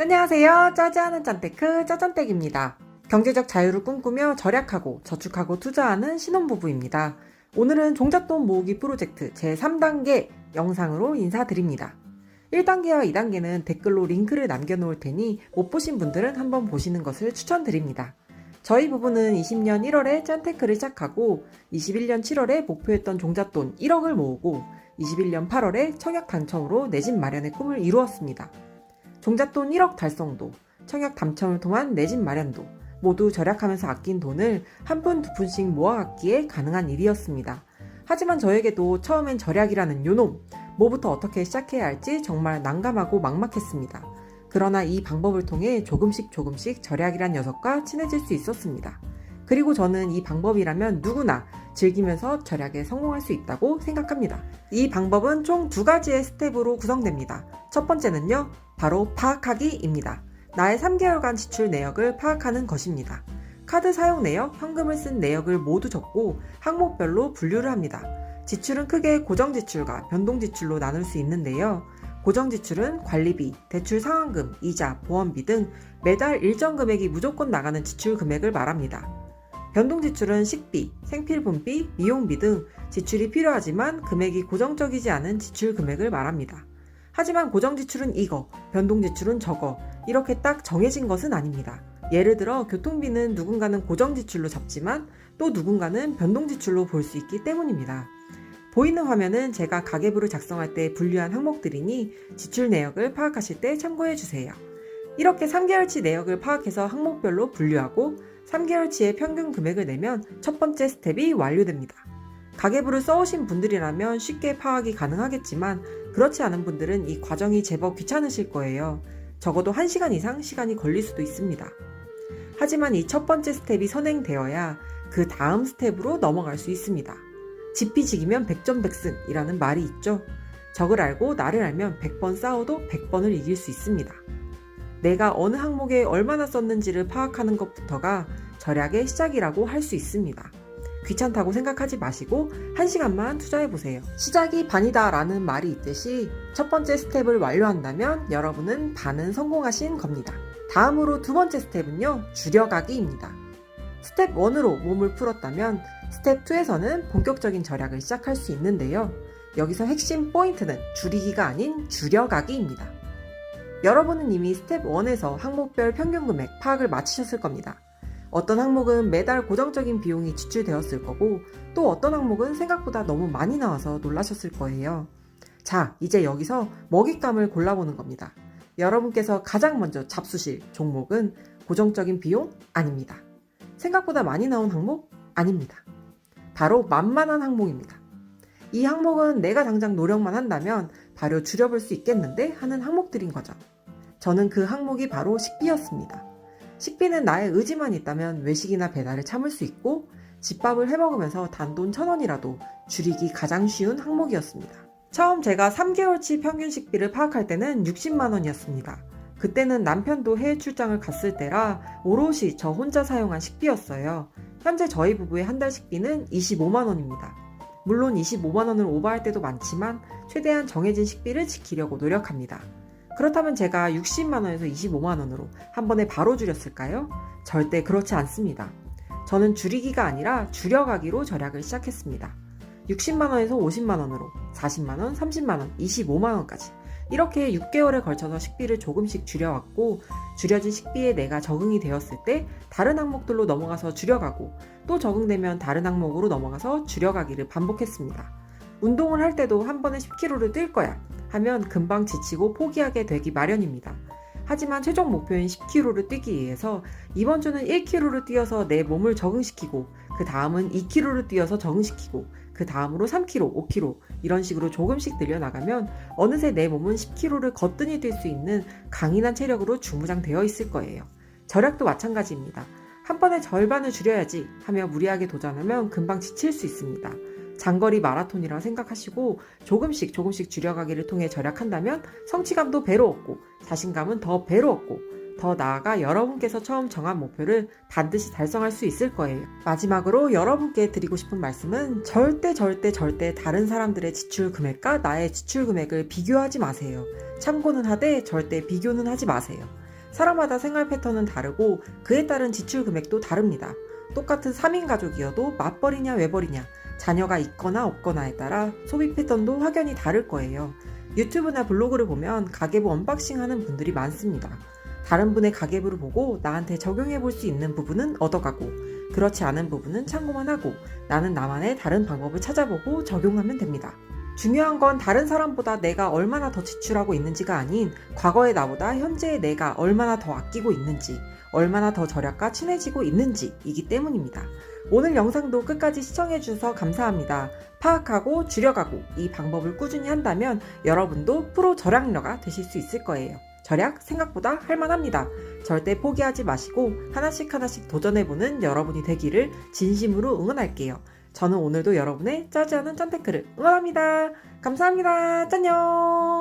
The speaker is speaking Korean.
안녕하세요. 짜지않은 짠테크 짜잔댁입니다. 경제적 자유를 꿈꾸며 절약하고 저축하고 투자하는 신혼부부입니다. 오늘은 종잣돈 모으기 프로젝트 제3단계 영상으로 인사드립니다. 1단계와 2단계는 댓글로 링크를 남겨놓을 테니 못 보신 분들은 한번 보시는 것을 추천드립니다. 저희 부부는 20년 1월에 짠테크를 시작하고 21년 7월에 목표했던 종잣돈 1억을 모으고 21년 8월에 청약 당첨으로 내 집 마련의 꿈을 이루었습니다. 종잣돈 1억 달성도, 청약 당첨을 통한 내 집 마련도 모두 절약하면서 아낀 돈을 한 푼 두 푼씩 모아갔기에 가능한 일이었습니다. 하지만 저에게도 처음엔 절약이라는 요놈, 뭐부터 어떻게 시작해야 할지 정말 난감하고 막막했습니다. 그러나 이 방법을 통해 조금씩 절약이란 녀석과 친해질 수 있었습니다. 그리고 저는 이 방법이라면 누구나 즐기면서 절약에 성공할 수 있다고 생각합니다. 이 방법은 총 2가지의 스텝으로 구성됩니다. 첫 번째는요, 바로 파악하기입니다. 나의 3개월간 지출 내역을 파악하는 것입니다. 카드 사용 내역, 현금을 쓴 내역을 모두 적고 항목별로 분류를 합니다. 지출은 크게 고정지출과 변동지출로 나눌 수 있는데요. 고정지출은 관리비, 대출 상환금, 이자, 보험비 등 매달 일정 금액이 무조건 나가는 지출 금액을 말합니다. 변동지출은 식비, 생필품비, 미용비 등 지출이 필요하지만 금액이 고정적이지 않은 지출 금액을 말합니다. 하지만 고정지출은 이거, 변동지출은 저거, 이렇게 딱 정해진 것은 아닙니다. 예를 들어 교통비는 누군가는 고정지출로 잡지만 또 누군가는 변동지출로 볼 수 있기 때문입니다. 보이는 화면은 제가 가계부를 작성할 때 분류한 항목들이니 지출 내역을 파악하실 때 참고해주세요. 이렇게 3개월치 내역을 파악해서 항목별로 분류하고 3개월치의 평균 금액을 내면 첫 번째 스텝이 완료됩니다. 가계부를 써오신 분들이라면 쉽게 파악이 가능하겠지만 그렇지 않은 분들은 이 과정이 제법 귀찮으실 거예요. 적어도 1시간 이상 시간이 걸릴 수도 있습니다. 하지만 이 첫 번째 스텝이 선행되어야 그 다음 스텝으로 넘어갈 수 있습니다. 지피지기면 100점 100승이라는 말이 있죠. 적을 알고 나를 알면 100번 싸워도 100번을 이길 수 있습니다. 내가 어느 항목에 얼마나 썼는지를 파악하는 것부터가 절약의 시작이라고 할 수 있습니다. 귀찮다고 생각하지 마시고 1시간만 투자해보세요. 시작이 반이다 라는 말이 있듯이 첫 번째 스텝을 완료한다면 여러분은 반은 성공하신 겁니다. 다음으로 두 번째 스텝은요, 줄여가기입니다. 스텝 1으로 몸을 풀었다면 스텝 2에서는 본격적인 절약을 시작할 수 있는데요. 여기서 핵심 포인트는 줄이기가 아닌 줄여가기입니다. 여러분은 이미 스텝 1에서 항목별 평균 금액 파악을 마치셨을 겁니다. 어떤 항목은 매달 고정적인 비용이 지출되었을 거고 또 어떤 항목은 생각보다 너무 많이 나와서 놀라셨을 거예요. 자, 이제 여기서 먹잇감을 골라보는 겁니다. 여러분께서 가장 먼저 잡수실 종목은 고정적인 비용? 아닙니다. 생각보다 많이 나온 항목? 아닙니다. 바로 만만한 항목입니다. 이 항목은 내가 당장 노력만 한다면 바로 줄여볼 수 있겠는데 하는 항목들인 거죠. 저는 그 항목이 바로 식비였습니다. 식비는 나의 의지만 있다면 외식이나 배달을 참을 수 있고 집밥을 해먹으면서 단돈 1,000원이라도 줄이기 가장 쉬운 항목이었습니다. 처음 제가 3개월치 평균 식비를 파악할 때는 60만 원이었습니다. 그때는 남편도 해외 출장을 갔을 때라 오롯이 저 혼자 사용한 식비였어요. 현재 저희 부부의 한 달 식비는 25만 원입니다. 물론 25만 원을 오버할 때도 많지만 최대한 정해진 식비를 지키려고 노력합니다. 그렇다면 제가 60만 원에서 25만 원으로 한 번에 바로 줄였을까요? 절대 그렇지 않습니다. 저는 줄이기가 아니라 줄여가기로 절약을 시작했습니다. 60만 원에서 50만 원으로 40만 원, 30만 원, 25만 원까지 이렇게 6개월에 걸쳐서 식비를 조금씩 줄여왔고 줄여진 식비에 내가 적응이 되었을 때 다른 항목들로 넘어가서 줄여가고 또 적응되면 다른 항목으로 넘어가서 줄여가기를 반복했습니다. 운동을 할 때도 한 번에 10kg를 뛸 거야 하면 금방 지치고 포기하게 되기 마련입니다. 하지만 최종 목표인 10kg를 뛰기 위해서 이번 주는 1kg를 뛰어서 내 몸을 적응시키고 그 다음은 2kg를 뛰어서 적응시키고 그 다음으로 3kg, 5kg 이런 식으로 조금씩 늘려나가면 어느새 내 몸은 10kg를 거뜬히 뛸 수 있는 강인한 체력으로 중무장되어 있을 거예요. 절약도 마찬가지입니다. 한 번에 절반을 줄여야지 하며 무리하게 도전하면 금방 지칠 수 있습니다. 장거리 마라톤이라 생각하시고 조금씩 줄여가기를 통해 절약한다면 성취감도 배로 얻고 자신감은 더 배로 얻고 더 나아가 여러분께서 처음 정한 목표를 반드시 달성할 수 있을 거예요. 마지막으로 여러분께 드리고 싶은 말씀은 절대 다른 사람들의 지출 금액과 나의 지출 금액을 비교하지 마세요. 참고는 하되 절대 비교는 하지 마세요. 사람마다 생활 패턴은 다르고 그에 따른 지출 금액도 다릅니다. 똑같은 3인 가족이어도 맞벌이냐 외벌이냐, 자녀가 있거나 없거나에 따라 소비 패턴도 확연히 다를 거예요. 유튜브나 블로그를 보면 가계부 언박싱 하는 분들이 많습니다. 다른 분의 가계부를 보고 나한테 적용해 볼 수 있는 부분은 얻어가고, 그렇지 않은 부분은 참고만 하고, 나는 나만의 다른 방법을 찾아보고 적용하면 됩니다. 중요한 건 다른 사람보다 내가 얼마나 더 지출하고 있는지가 아닌 과거의 나보다 현재의 내가 얼마나 더 아끼고 있는지, 얼마나 더 절약과 친해지고 있는지이기 때문입니다. 오늘 영상도 끝까지 시청해주셔서 감사합니다. 파악하고 줄여가고 이 방법을 꾸준히 한다면 여러분도 프로 절약녀가 되실 수 있을 거예요. 절약 생각보다 할만합니다. 절대 포기하지 마시고 하나씩 도전해보는 여러분이 되기를 진심으로 응원할게요. 저는 오늘도 여러분의 짜지 않은 짠테크를 응원합니다. 감사합니다. 짠요.